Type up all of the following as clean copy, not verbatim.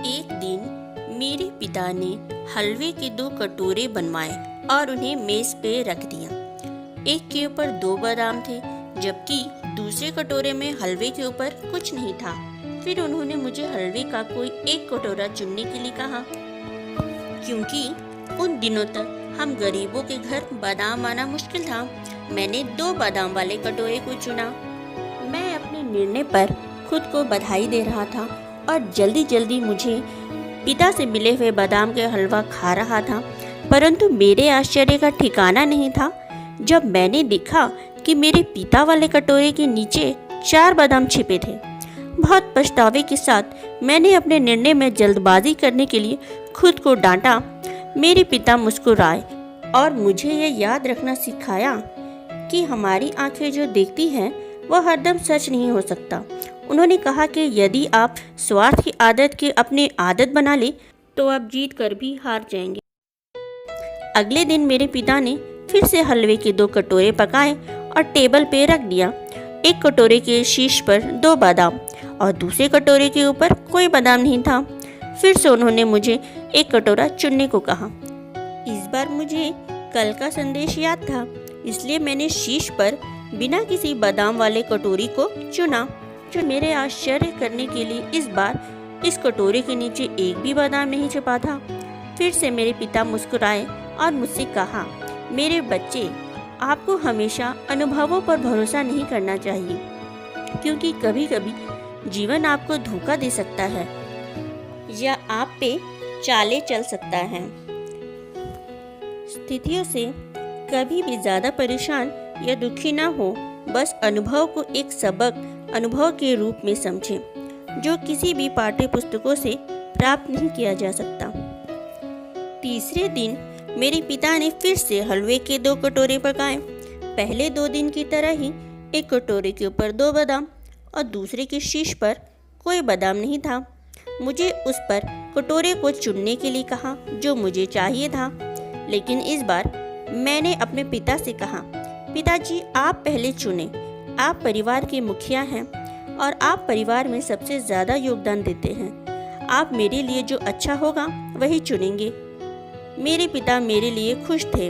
एक दिन मेरे पिता ने हलवे के 2 कटोरे बनवाए और उन्हें मेज पे रख दिया। एक के ऊपर 2 बादाम थे, जबकि दूसरे कटोरे में हलवे के ऊपर कुछ नहीं था। फिर उन्होंने मुझे हलवे का कोई एक कटोरा चुनने के लिए कहा, क्योंकि उन दिनों तक हम गरीबों के घर बादाम आना मुश्किल था। मैंने 2 बादाम वाले कटोरे को चुना। मैं अपने निर्णय पर खुद को बधाई दे रहा था और जल्दी जल्दी मुझे पिता से मिले हुए बादाम के हलवा खा रहा था, परंतु मेरे आश्चर्य का ठिकाना नहीं था जब मैंने देखा कि मेरे पिता वाले कटोरे के नीचे 4 बादाम छिपे थे। बहुत पछतावे के साथ मैंने अपने निर्णय में जल्दबाजी करने के लिए खुद को डांटा। मेरे पिता मुस्कुराए और मुझे यह याद रखना सिखाया कि हमारी आंखें जो देखती हैं वह हरदम सच नहीं हो सकता। उन्होंने कहा कि यदि आप स्वार्थ की आदत के अपनी आदत बना ले तो आप जीत कर भी हार जाएंगे। अगले दिन मेरे पिता ने फिर से हलवे के 2 कटोरे पकाए और टेबल पे रख दिया। एक कटोरे के शीर्ष पर 2 बादाम और दूसरे कटोरे के ऊपर कोई बादाम नहीं था। फिर से उन्होंने मुझे एक कटोरा चुनने को कहा। इस बार मुझे कल का संदेश याद था, इसलिए मैंने शीर्ष पर बिना किसी बादाम वाले कटोरी को चुना। जो मेरे आश्चर्य करने के लिए इस बार इस कटोरे के नीचे एक भी बादाम नहीं छिपा था। फिर से मेरे पिता मुस्कुराए और मुझसे कहा, मेरे बच्चे, आपको हमेशा अनुभवों पर भरोसा नहीं करना चाहिए, क्योंकि कभी कभी जीवन आपको धोखा दे सकता है या आप पे चाले चल सकता है। स्थितियों से कभी भी ज्यादा परेशान या दुखी ना हो, बस अनुभव को एक सबक अनुभव के रूप में समझें, जो किसी भी पाठ्य पुस्तकों से प्राप्त नहीं किया जा सकता। तीसरे दिन मेरे पिता ने फिर से हलवे के 2 कटोरे पकाए। पहले 2 दिन की तरह ही एक कटोरे के ऊपर 2 बादाम और दूसरे के शीर्ष पर कोई बादाम नहीं था। मुझे उस पर कटोरे को चुनने के लिए कहा जो मुझे चाहिए था, लेकिन इस बार मैंने अपने पिता से कहा, पिताजी, आप पहले चुने। आप परिवार के मुखिया हैं और आप परिवार में सबसे ज़्यादा योगदान देते हैं। आप मेरे लिए जो अच्छा होगा वही चुनेंगे। मेरे पिता मेरे लिए खुश थे।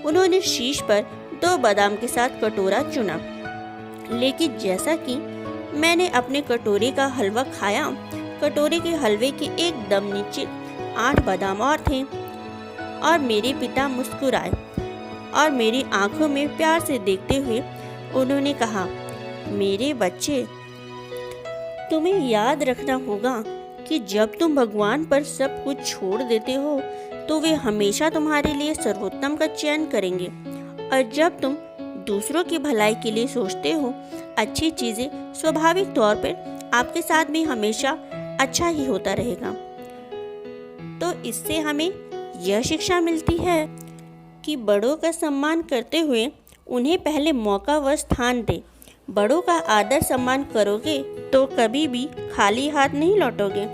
उन्होंने शीर्ष पर 2 बादाम के साथ कटोरा चुना, लेकिन जैसा कि मैंने अपने कटोरे का हलवा खाया, कटोरे के हलवे के एकदम नीचे 8 बादाम और थे। और मेरे पिता मुस्कुराए और मेरी आंखों में प्यार से देखते हुए उन्होंने कहा, मेरे बच्चे, तुम्हें याद रखना होगा कि जब तुम भगवान पर सब कुछ छोड़ देते हो तो वे हमेशा तुम्हारे लिए सर्वोत्तम का चयन करेंगे, और जब तुम दूसरों की भलाई के लिए सोचते हो, अच्छी चीजें स्वाभाविक तौर पर आपके साथ भी हमेशा अच्छा ही होता रहेगा। तो इससे हमें यह शिक्षा मिलती है कि बड़ों का सम्मान करते हुए उन्हें पहले मौका व स्थान दें। बड़ों का आदर सम्मान करोगे तो कभी भी खाली हाथ नहीं लौटोगे।